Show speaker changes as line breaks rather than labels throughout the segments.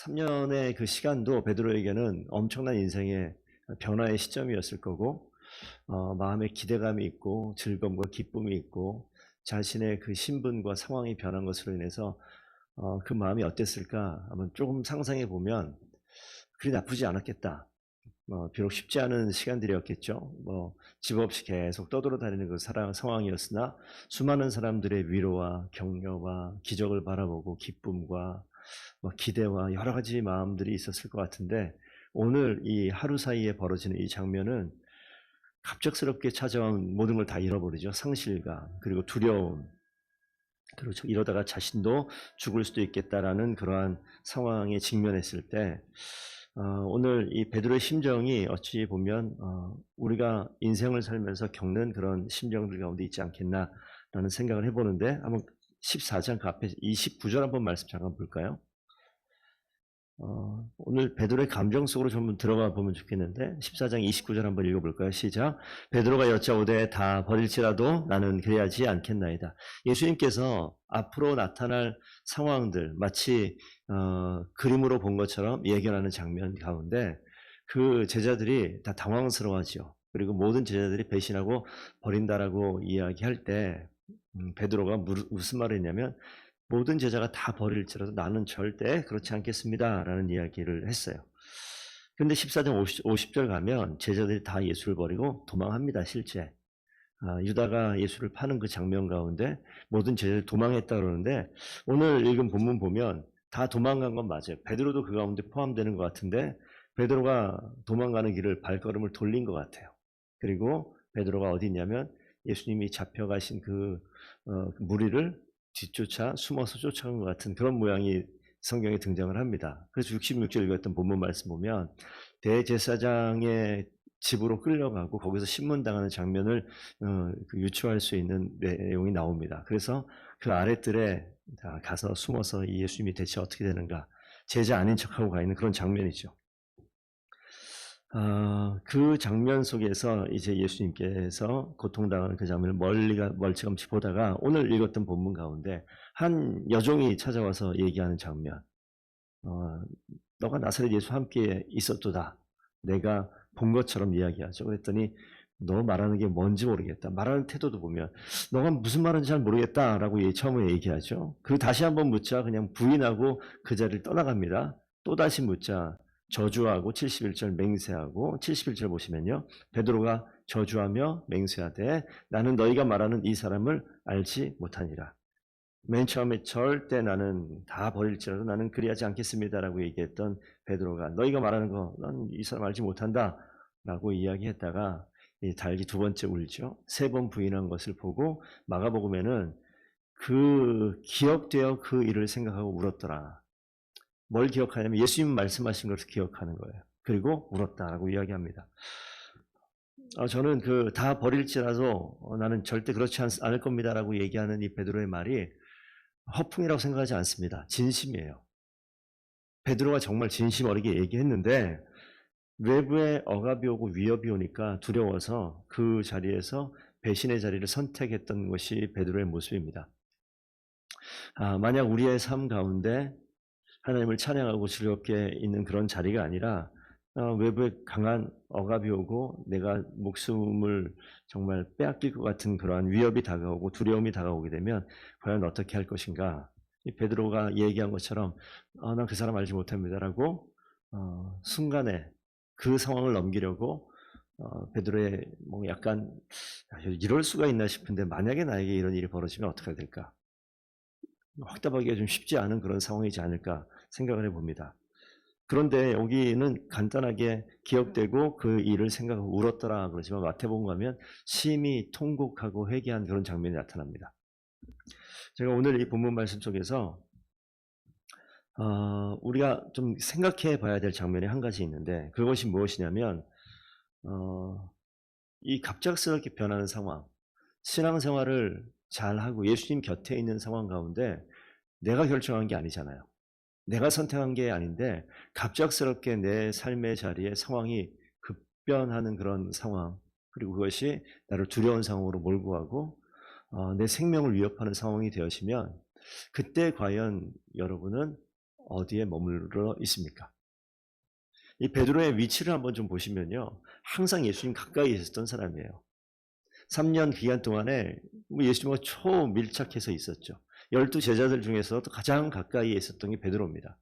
3년의 그 시간도 베드로에게는 엄청난 인생의 변화의 시점이었을 거고, 마음에 기대감이 있고 즐거움과 기쁨이 있고 자신의 그 신분과 상황이 변한 것으로 인해서 그 마음이 어땠을까 한번 조금 상상해 보면 그리 나쁘지 않았겠다. 비록 쉽지 않은 시간들이었겠죠. 집 없이 계속 떠돌아다니는 그 상황이었으나 수많은 사람들의 위로와 격려와 기적을 바라보고 기쁨과 기대와 여러 가지 마음들이 있었을 것 같은데, 오늘 이 하루 사이에 벌어지는 이 장면은 갑작스럽게 찾아온 모든 걸 다 잃어버리죠. 상실감, 그리고 두려움, 그리고 이러다가 자신도 죽을 수도 있겠다라는 그러한 상황에 직면했을 때, 오늘 이 베드로의 심정이 어찌 보면 우리가 인생을 살면서 겪는 그런 심정들 가운데 있지 않겠나라는 생각을 해보는데, 한번 14장 그 앞에 29절 한번 말씀 잠깐 볼까요? 오늘 베드로의 감정 속으로 좀 들어가 보면 좋겠는데, 14장 29절 한번 읽어볼까요? 시작. 베드로가 여짜오되 다 버릴지라도 나는 그래야지 않겠나이다. 예수님께서 앞으로 나타날 상황들 마치 그림으로 본 것처럼 예견하는 장면 가운데 그 제자들이 다 당황스러워하죠. 그리고 모든 제자들이 배신하고 버린다라고 이야기할 때 베드로가 무슨 말을 했냐면, 모든 제자가 다 버릴지라도 나는 절대 그렇지 않겠습니다 라는 이야기를 했어요. 그런데 14장 50절 가면 제자들이 다 예수를 버리고 도망합니다. 실제 유다가 예수를 파는 그 장면 가운데 모든 제자들이 도망했다 그러는데, 오늘 읽은 본문 보면 다 도망간 건 맞아요. 베드로도 그 가운데 포함되는 것 같은데, 베드로가 도망가는 길을 발걸음을 돌린 것 같아요. 그리고 베드로가 어디 있냐면 예수님이 잡혀가신 그 무리를 뒤쫓아 숨어서 쫓아간 것 같은 그런 모양이 성경에 등장을 합니다. 그래서 66절 읽었던 본문 말씀 보면 대제사장의 집으로 끌려가고 거기서 신문당하는 장면을 유추할 수 있는 내용이 나옵니다. 그래서 그 아랫들에 가서 숨어서 이 예수님이 대체 어떻게 되는가, 제자 아닌 척하고 가 있는 그런 장면이죠. 그 장면 속에서 이제 예수님께서 고통당하는 그 장면을 멀찌감치 보다가 오늘 읽었던 본문 가운데 한 여종이 찾아와서 얘기하는 장면, 너가 나사렛 예수와 함께 있었도다, 내가 본 것처럼 이야기하죠. 그랬더니 너 말하는 게 뭔지 모르겠다, 말하는 태도도 보면 너가 무슨 말인지 잘 모르겠다라고 처음에 얘기하죠. 그 다시 한번 묻자 그냥 부인하고 그 자리를 떠나갑니다. 또 다시 묻자 저주하고 71절 맹세하고, 71절 보시면요, 베드로가 저주하며 맹세하되 나는 너희가 말하는 이 사람을 알지 못하니라. 맨 처음에 절대 나는 다 버릴지라도 나는 그리하지 않겠습니다라고 얘기했던 베드로가 너희가 말하는 거 난 이 사람 알지 못한다 라고 이야기했다가 달기 두 번째 울죠. 세 번 부인한 것을 보고 마가복음에는 그 기억되어 그 일을 생각하고 울었더라. 뭘 기억하냐면 예수님 말씀하신 것을 기억하는 거예요. 그리고 울었다라고 이야기합니다. 저는 그 다 버릴지라도 나는 절대 그렇지 않을 겁니다라고 얘기하는 이 베드로의 말이 허풍이라고 생각하지 않습니다. 진심이에요. 베드로가 정말 진심 어리게 얘기했는데 외부에 억압이 오고 위협이 오니까 두려워서 그 자리에서 배신의 자리를 선택했던 것이 베드로의 모습입니다. 만약 우리의 삶 가운데 하나님을 찬양하고 즐겁게 있는 그런 자리가 아니라 외부에 강한 억압이 오고 내가 목숨을 정말 빼앗길 것 같은 그러한 위협이 다가오고 두려움이 다가오게 되면 과연 어떻게 할 것인가. 이 베드로가 얘기한 것처럼 난 그 사람 알지 못합니다라고 순간에 그 상황을 넘기려고 베드로의 약간 이럴 수가 있나 싶은데, 만약에 나에게 이런 일이 벌어지면 어떻게 될까, 확답하기가 좀 쉽지 않은 그런 상황이지 않을까 생각을 해봅니다. 그런데 여기는 간단하게 기억되고 그 일을 생각하고 울었더라 그러지만 마태복음 가면 심히 통곡하고 회개한 그런 장면이 나타납니다. 제가 오늘 이 본문 말씀 속에서 우리가 좀 생각해 봐야 될 장면이 한 가지 있는데, 그것이 무엇이냐면 이 갑작스럽게 변하는 상황, 신앙생활을 잘하고 예수님 곁에 있는 상황 가운데 내가 결정한 게 아니잖아요. 내가 선택한 게 아닌데 갑작스럽게 내 삶의 자리에 상황이 급변하는 그런 상황, 그리고 그것이 나를 두려운 상황으로 몰고 가고 내 생명을 위협하는 상황이 되어지면 그때 과연 여러분은 어디에 머물러 있습니까? 이 베드로의 위치를 한번 좀 보시면요. 항상 예수님 가까이 있었던 사람이에요. 3년 기간 동안에 예수님과 초밀착해서 있었죠. 12 제자들 중에서도 가장 가까이에 있었던 게 베드로입니다.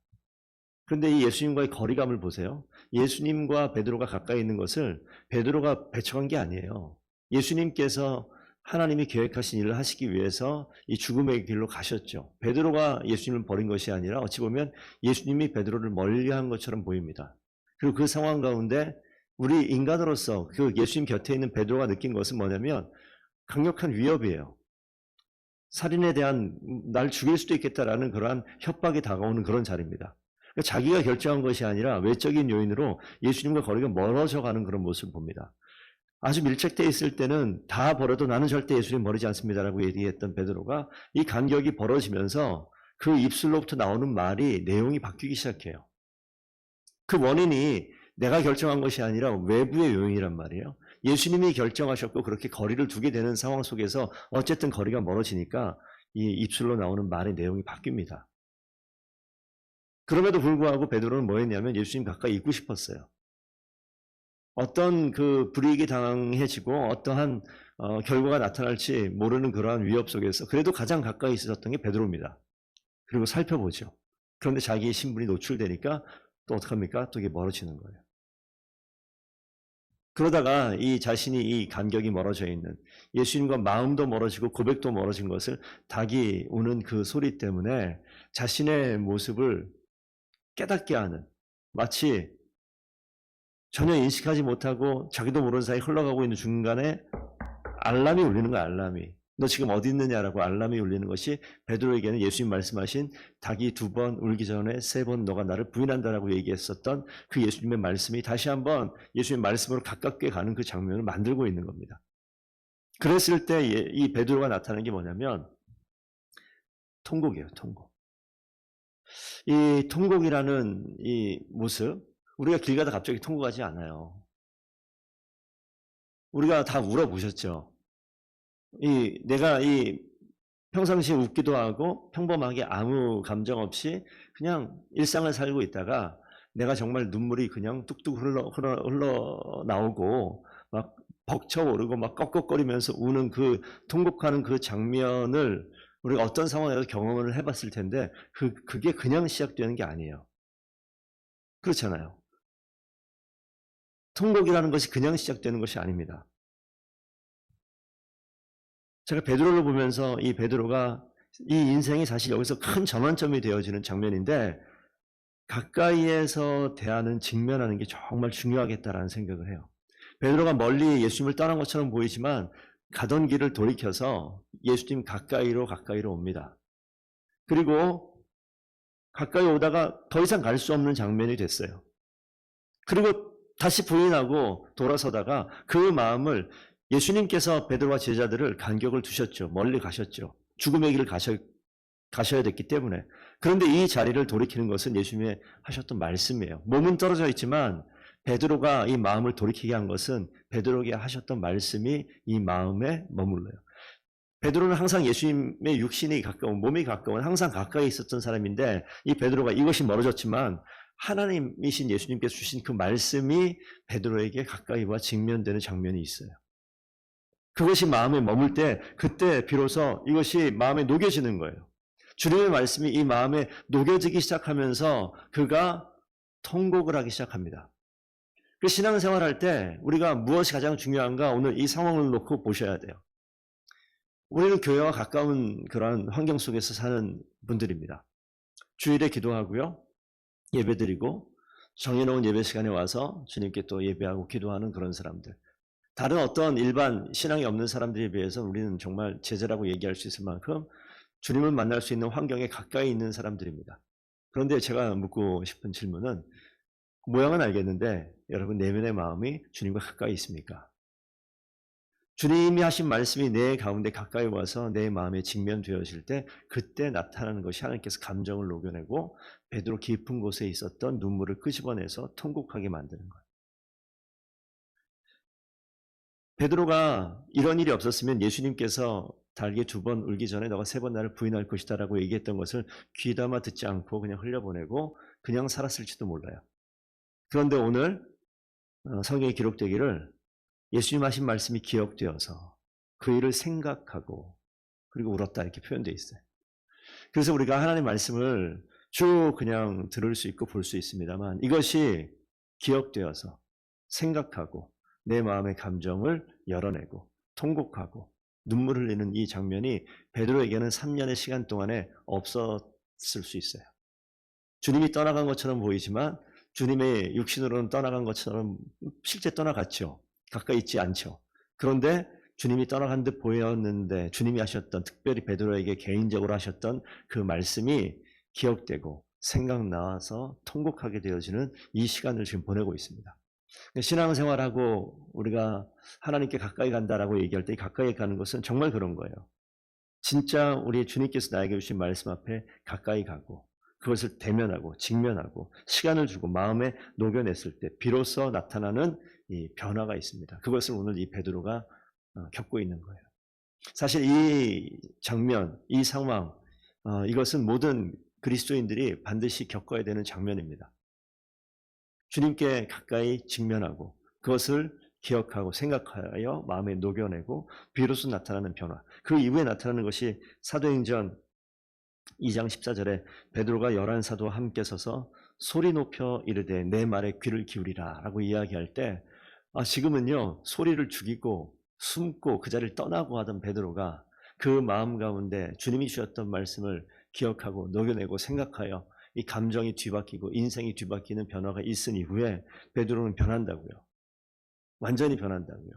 그런데 이 예수님과의 거리감을 보세요. 예수님과 베드로가 가까이 있는 것을 베드로가 배척한 게 아니에요. 예수님께서 하나님이 계획하신 일을 하시기 위해서 이 죽음의 길로 가셨죠. 베드로가 예수님을 버린 것이 아니라 어찌 보면 예수님이 베드로를 멀리한 것처럼 보입니다. 그리고 그 상황 가운데 우리 인간으로서 그 예수님 곁에 있는 베드로가 느낀 것은 뭐냐면 강력한 위협이에요. 살인에 대한 날 죽일 수도 있겠다라는 그러한 협박이 다가오는 그런 자리입니다. 자기가 결정한 것이 아니라 외적인 요인으로 예수님과 거리가 멀어져 가는 그런 모습을 봅니다. 아주 밀착되어 있을 때는 다 벌어도 나는 절대 예수님 버리지 않습니다라고 얘기했던 베드로가 이 간격이 벌어지면서 그 입술로부터 나오는 말이 내용이 바뀌기 시작해요. 그 원인이 내가 결정한 것이 아니라 외부의 요인이란 말이에요. 예수님이 결정하셨고 그렇게 거리를 두게 되는 상황 속에서 어쨌든 거리가 멀어지니까 이 입술로 나오는 말의 내용이 바뀝니다. 그럼에도 불구하고 베드로는 뭐 했냐면 예수님 가까이 있고 싶었어요. 어떤 그 불이익이 당해지고 어떠한 결과가 나타날지 모르는 그러한 위협 속에서 그래도 가장 가까이 있었던 게 베드로입니다. 그리고 살펴보죠. 그런데 자기의 신분이 노출되니까 또 어떡합니까? 또 이게 멀어지는 거예요. 그러다가 이 자신이 이 간격이 멀어져 있는 예수님과 마음도 멀어지고 고백도 멀어진 것을 닭이 우는 그 소리 때문에 자신의 모습을 깨닫게 하는, 마치 전혀 인식하지 못하고 자기도 모르는 사이 흘러가고 있는 중간에 알람이 울리는 거야. 알람이. 너 지금 어디 있느냐라고 알람이 울리는 것이 베드로에게는 예수님 말씀하신 닭이 2번 울기 전에 3번 너가 나를 부인한다라고 얘기했었던 그 예수님의 말씀이 다시 한번 예수님의 말씀으로 가깝게 가는 그 장면을 만들고 있는 겁니다. 그랬을 때 이 베드로가 나타나는 게 뭐냐면 통곡이에요. 통곡. 이 통곡이라는 이 모습, 우리가 길 가다 갑자기 통곡하지 않아요. 우리가 다 울어보셨죠? 내가 평상시에 웃기도 하고 평범하게 아무 감정 없이 그냥 일상을 살고 있다가 내가 정말 눈물이 그냥 뚝뚝 흘러 나오고 막 벅차오르고 막 꺽꺽거리면서 우는 그 통곡하는 그 장면을 우리가 어떤 상황에서 경험을 해봤을 텐데 그게 그냥 시작되는 게 아니에요. 그렇잖아요. 통곡이라는 것이 그냥 시작되는 것이 아닙니다. 제가 베드로를 보면서 이 베드로가 이 인생이 사실 여기서 큰 전환점이 되어지는 장면인데 가까이에서 대하는 직면하는 게 정말 중요하겠다라는 생각을 해요. 베드로가 멀리 예수님을 떠난 것처럼 보이지만 가던 길을 돌이켜서 예수님 가까이로 옵니다. 그리고 가까이 오다가 더 이상 갈 수 없는 장면이 됐어요. 그리고 다시 부인하고 돌아서다가 그 마음을 예수님께서 베드로와 제자들을 간격을 두셨죠. 멀리 가셨죠. 죽음의 길을 가셔야 됐기 때문에. 그런데 이 자리를 돌이키는 것은 예수님이 하셨던 말씀이에요. 몸은 떨어져 있지만 베드로가 이 마음을 돌이키게 한 것은 베드로에게 하셨던 말씀이 이 마음에 머물러요. 베드로는 항상 예수님의 육신이 가까운, 몸이 가까운, 항상 가까이 있었던 사람인데 이 베드로가 이것이 멀어졌지만 하나님이신 예수님께서 주신 그 말씀이 베드로에게 가까이와 직면되는 장면이 있어요. 그것이 마음에 머물 때 그때 비로소 이것이 마음에 녹여지는 거예요. 주님의 말씀이 이 마음에 녹여지기 시작하면서 그가 통곡을 하기 시작합니다. 그 신앙생활 할 때 우리가 무엇이 가장 중요한가 오늘 이 상황을 놓고 보셔야 돼요. 우리는 교회와 가까운 그런 환경 속에서 사는 분들입니다. 주일에 기도하고요. 예배드리고 정해놓은 예배 시간에 와서 주님께 또 예배하고 기도하는 그런 사람들. 다른 어떤 일반 신앙이 없는 사람들에 비해서 우리는 정말 제자라고 얘기할 수 있을 만큼 주님을 만날 수 있는 환경에 가까이 있는 사람들입니다. 그런데 제가 묻고 싶은 질문은 모양은 알겠는데 여러분 내면의 마음이 주님과 가까이 있습니까? 주님이 하신 말씀이 내 가운데 가까이 와서 내 마음에 직면되어질 때 그때 나타나는 것이 하나님께서 감정을 녹여내고 베드로 깊은 곳에 있었던 눈물을 끄집어내서 통곡하게 만드는 거예요. 베드로가 이런 일이 없었으면 예수님께서 달게 2번 울기 전에 너가 3번 나를 부인할 것이다 라고 얘기했던 것을 귀담아 듣지 않고 그냥 흘려보내고 그냥 살았을지도 몰라요. 그런데 오늘 성경에 기록되기를 예수님 하신 말씀이 기억되어서 그 일을 생각하고 그리고 울었다 이렇게 표현되어 있어요. 그래서 우리가 하나님의 말씀을 쭉 그냥 들을 수 있고 볼 수 있습니다만 이것이 기억되어서 생각하고 내 마음의 감정을 열어내고 통곡하고 눈물 흘리는 이 장면이 베드로에게는 3년의 시간 동안에 없었을 수 있어요. 주님이 떠나간 것처럼 보이지만 주님의 육신으로는 떠나간 것처럼 실제 떠나갔죠. 가까이 있지 않죠. 그런데 주님이 떠나간 듯 보였는데 주님이 하셨던, 특별히 베드로에게 개인적으로 하셨던 그 말씀이 기억되고 생각나서 통곡하게 되어지는 이 시간을 지금 보내고 있습니다. 신앙생활하고 우리가 하나님께 가까이 간다라고 얘기할 때 가까이 가는 것은 정말 그런 거예요. 진짜 우리 주님께서 나에게 주신 말씀 앞에 가까이 가고 그것을 대면하고 직면하고 시간을 주고 마음에 녹여냈을 때 비로소 나타나는 이 변화가 있습니다. 그것을 오늘 이 베드로가 겪고 있는 거예요. 사실 이 장면, 이 상황, 이것은 모든 그리스도인들이 반드시 겪어야 되는 장면입니다. 주님께 가까이 직면하고 그것을 기억하고 생각하여 마음에 녹여내고 비로소 나타나는 변화. 그 이후에 나타나는 것이 사도행전 2장 14절에 베드로가 11사도와 함께 서서 소리 높여 이르되 내 말에 귀를 기울이라 라고 이야기할 때 지금은요 소리를 죽이고 숨고 그 자리를 떠나고 하던 베드로가 그 마음 가운데 주님이 주셨던 말씀을 기억하고 녹여내고 생각하여 이 감정이 뒤바뀌고 인생이 뒤바뀌는 변화가 있은 이후에 베드로는 변한다고요. 완전히 변한다고요.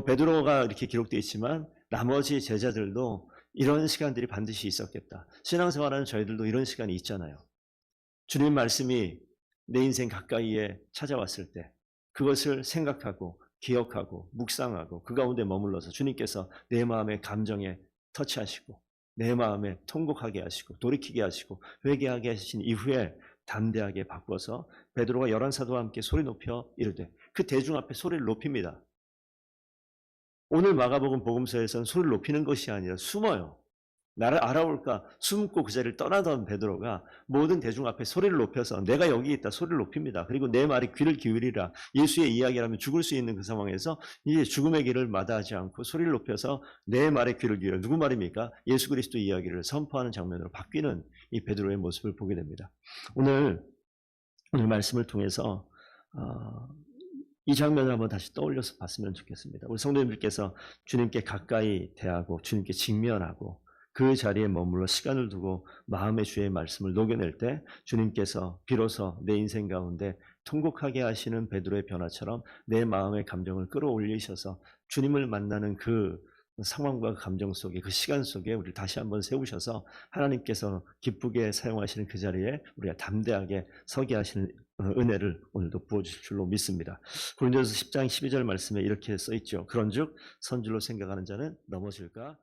베드로가 이렇게 기록되어 있지만 나머지 제자들도 이런 시간들이 반드시 있었겠다. 신앙생활하는 저희들도 이런 시간이 있잖아요. 주님 말씀이 내 인생 가까이에 찾아왔을 때 그것을 생각하고 기억하고 묵상하고 그 가운데 머물러서 주님께서 내 마음의 감정에 터치하시고 내 마음에 통곡하게 하시고 돌이키게 하시고 회개하게 하신 이후에 담대하게 바꿔서 베드로가 11사도와 함께 소리 높여 이르되 그 대중 앞에 소리를 높입니다. 오늘 마가복음 복음서에서는 소리를 높이는 것이 아니라 숨어요. 나를 알아올까 숨고 그 자리를 떠나던 베드로가 모든 대중 앞에 소리를 높여서 내가 여기 있다 소리를 높입니다. 그리고 내 말에 귀를 기울이라. 예수의 이야기라면 죽을 수 있는 그 상황에서 이제 죽음의 길을 마다하지 않고 소리를 높여서 내 말에 귀를 기울여. 누구 말입니까? 예수 그리스도 이야기를 선포하는 장면으로 바뀌는 이 베드로의 모습을 보게 됩니다. 오늘 말씀을 통해서 이 장면을 한번 다시 떠올려서 봤으면 좋겠습니다. 우리 성도님들께서 주님께 가까이 대하고 주님께 직면하고 그 자리에 머물러 시간을 두고 마음의 주의 말씀을 녹여낼 때 주님께서 비로소 내 인생 가운데 통곡하게 하시는 베드로의 변화처럼 내 마음의 감정을 끌어올리셔서 주님을 만나는 그 상황과 감정 속에 그 시간 속에 우리를 다시 한번 세우셔서 하나님께서 기쁘게 사용하시는 그 자리에 우리가 담대하게 서게 하시는 은혜를 오늘도 부어주실 줄로 믿습니다. 고린도서 10장 12절 말씀에 이렇게 써있죠. 그런즉 선줄로 생각하는 자는 넘어질까